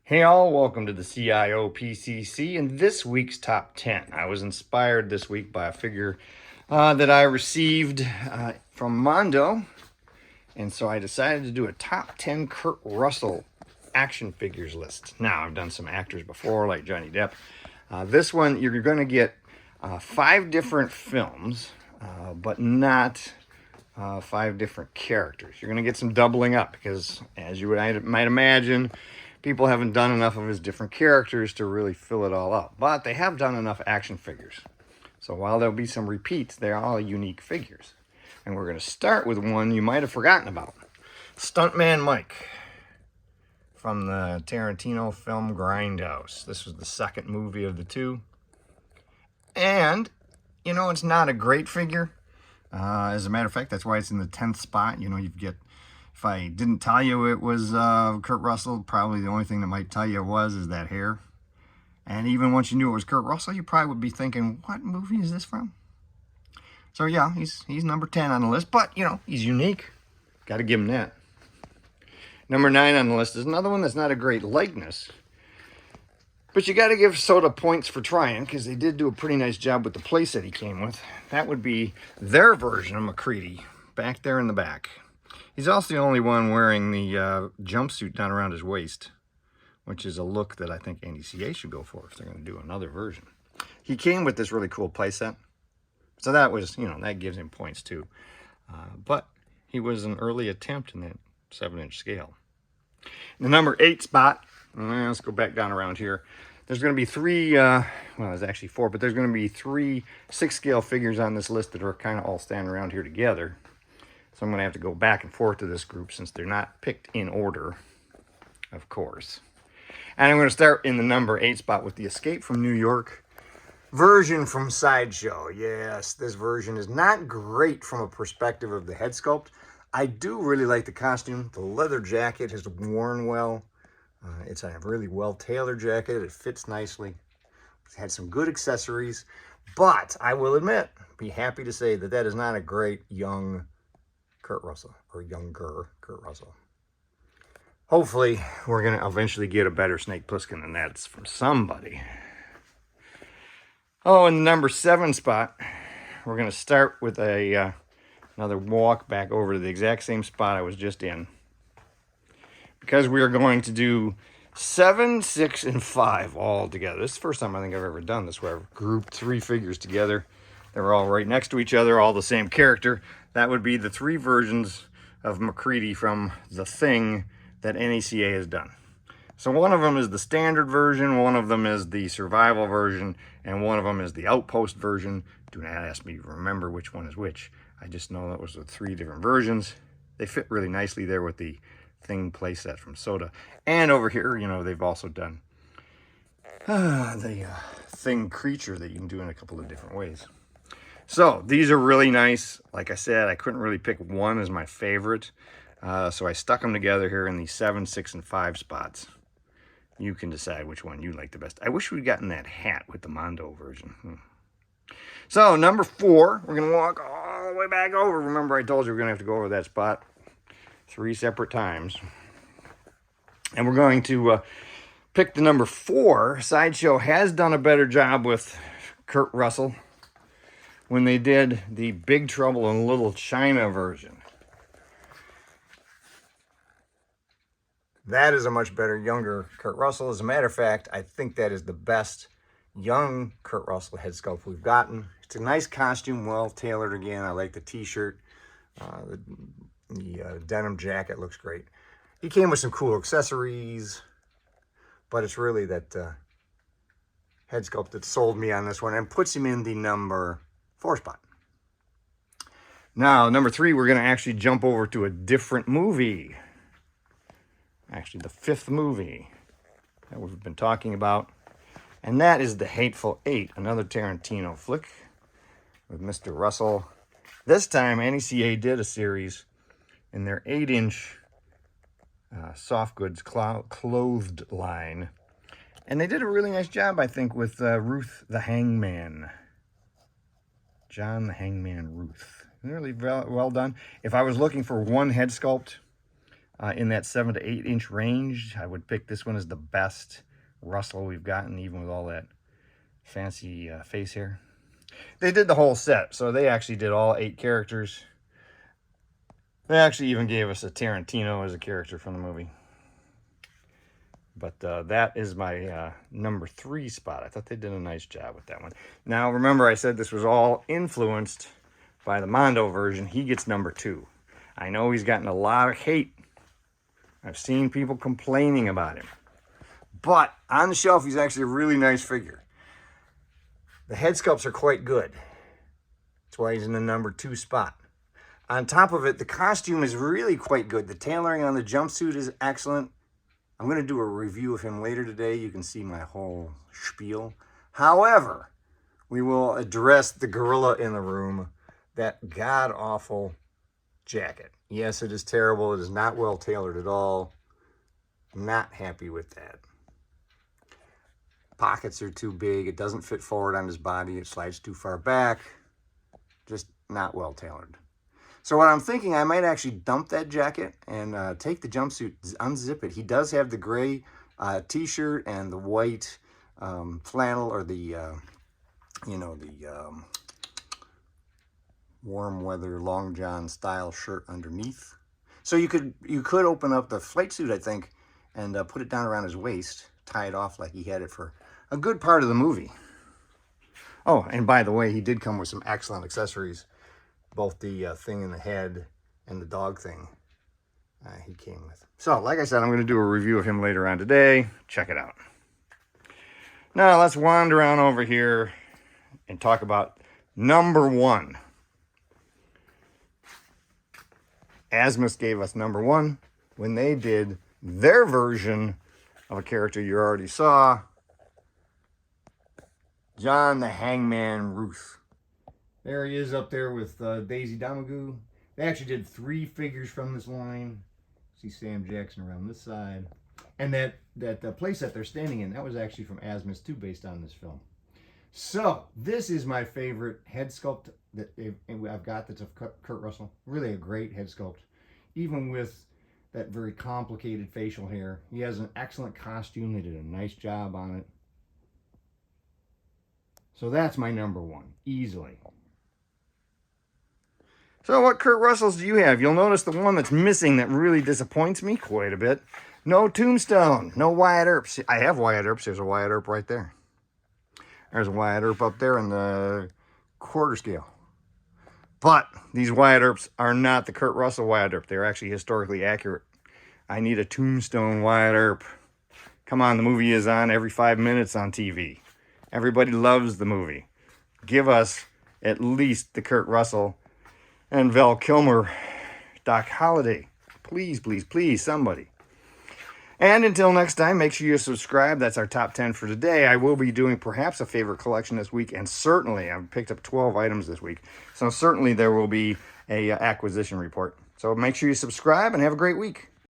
Hey all, welcome to the CIOPCC and this week's Top 10. I was inspired this week by a figure that I received from Mondo, and so I decided to do a Top 10 Kurt Russell action figures list. Now, I've done some actors before, like Johnny Depp. This one, you're going to get 5 different films, but not 5 different characters. You're going to get some doubling up because, as you might imagine, people haven't done enough of his different characters to really fill it all up. But they have done enough action figures. So while there'll be some repeats, they're all unique figures. And we're going to start with one you might have forgotten about. Stuntman Mike from the Tarantino film Grindhouse. This was the second movie of the 2. And, you know, it's not a great figure. As a matter of fact, that's why it's in the 10th spot. You know, you get... If I didn't tell you it was Kurt Russell, probably the only thing that might tell you is that hair. And even once you knew it was Kurt Russell, you probably would be thinking, what movie is this from? So yeah, he's number 10 on the list, but you know, he's unique. Got to give him that. Number 9 on the list is another one that's not a great likeness. But you got to give Soda points for trying, because they did do a pretty nice job with the playset he came with. That would be their version of MacReady, back there in the back. He's also the only one wearing the jumpsuit down around his waist, which is a look that I think NCA should go for if they're going to do another version. He came with this really cool playset, so that was, you know, that gives him points too. But he was an early attempt in that 7-inch scale. In the number 8 spot, let's go back down around here. There's going to be 3, well, there's actually 4, but there's going to be 3 6-scale figures on this list that are kind of all standing around here together. So I'm going to have to go back and forth to this group since they're not picked in order, of course. And I'm going to start in the number 8 spot with the Escape from New York version from Sideshow. Yes, this version is not great from a perspective of the head sculpt. I do really like the costume. The leather jacket has worn well. It's a really well-tailored jacket. It fits nicely. It's had some good accessories. But I will admit, be happy to say that that is not a great young Kurt Russell, or younger Kurt Russell. Hopefully, we're going to eventually get a better Snake Plissken than that's from somebody. Oh, in the number 7 spot, we're going to start with another walk back over to the exact same spot I was just in. Because we are going to do 7, 6, and 5 all together. This is the first time I think I've ever done this, where I've grouped 3 figures together. They were all right next to each other, all the same character. That would be the 3 versions of MacReady from The Thing that NACA has done. So one of them is the standard version, one of them is the survival version, and one of them is the outpost version. Do not ask me to remember which one is which. I just know that was the 3 different versions. They fit really nicely there with the Thing playset from Soda. And over here, you know, they've also done the Thing creature that you can do in a couple of different ways. So these are really nice. Like I said, I couldn't really pick one as my favorite. So I stuck them together here in the 7, 6, and 5 spots. You can decide which one you like the best. I wish we'd gotten that hat with the Mondo version. So number 4, we're going to walk all the way back over. Remember, I told you we're going to have to go over that spot 3 separate times. And we're going to pick the number 4. Sideshow has done a better job with Kurt Russell when they did the Big Trouble in Little China version. That is a much better, younger Kurt Russell. As a matter of fact, I think that is the best young Kurt Russell head sculpt we've gotten. It's a nice costume, well tailored again. I like the t-shirt. The denim jacket looks great. He came with some cool accessories, but it's really that head sculpt that sold me on this one and puts him in the number 4 spot. Now, number 3, we're going to actually jump over to a different movie. Actually, the 5th movie that we've been talking about. And that is The Hateful Eight, another Tarantino flick with Mr. Russell. This time, NECA did a series in their 8-inch soft goods clothed line. And they did a really nice job, I think, with Ruth the Hangman. John the Hangman Ruth. Really well done. If I was looking for one head sculpt in that 7 to 8 inch range. I would pick this one as the best Russell we've gotten, even with all that fancy face hair. They did the whole set, so they actually did all 8 characters. They actually even gave us a Tarantino as a character from the movie. But that is my number 3 spot. I thought they did a nice job with that one. Now, remember I said this was all influenced by the Mondo version. He gets number 2. I know he's gotten a lot of hate. I've seen people complaining about him. But on the shelf, he's actually a really nice figure. The head sculpts are quite good. That's why he's in the number 2 spot. On top of it, the costume is really quite good. The tailoring on the jumpsuit is excellent. I'm going to do a review of him later today. You can see my whole spiel. However, we will address the gorilla in the room, that god-awful jacket. Yes, it is terrible. It is not well tailored at all. Not happy with that. Pockets are too big. It doesn't fit forward on his body. It slides too far back. Just not well tailored. So what I'm thinking, I might actually dump that jacket and take the jumpsuit, unzip it. He does have the gray t-shirt and the white flannel, or the, warm weather long john style shirt underneath. So you could open up the flight suit, I think, and put it down around his waist, tie it off like he had it for a good part of the movie. Oh, and by the way, he did come with some excellent accessories. Both the thing in the head and the dog thing he came with. So, like I said, I'm going to do a review of him later on today. Check it out. Now, let's wander on over here and talk about number 1. Asmus gave us number 1 when they did their version of a character you already saw, John the Hangman Ruth. There he is up there with Daisy Damagoo. They actually did 3 figures from this line. See Sam Jackson around this side. And that place that they're standing in, that was actually from Asmus 2, based on this film. So, this is my favorite head sculpt that I've got that's of Kurt Russell. Really a great head sculpt. Even with that very complicated facial hair. He has an excellent costume. They did a nice job on it. So that's my number 1, easily. So what Kurt Russells do you have? You'll notice the one that's missing that really disappoints me quite a bit. No Tombstone, no Wyatt Earp. I have Wyatt Earps. There's a Wyatt Earp right there. There's a Wyatt Earp up there in the quarter scale. But these Wyatt Earps are not the Kurt Russell Wyatt Earp. They're actually historically accurate. I need a Tombstone Wyatt Earp. Come on, the movie is on every 5 minutes on TV. Everybody loves the movie. Give us at least the Kurt Russell and Val Kilmer, Doc Holliday. Please, please, please, somebody. And until next time, make sure you subscribe. That's our top 10 for today. I will be doing perhaps a favorite collection this week, and certainly I've picked up 12 items this week. So certainly there will be a acquisition report. So make sure you subscribe and have a great week.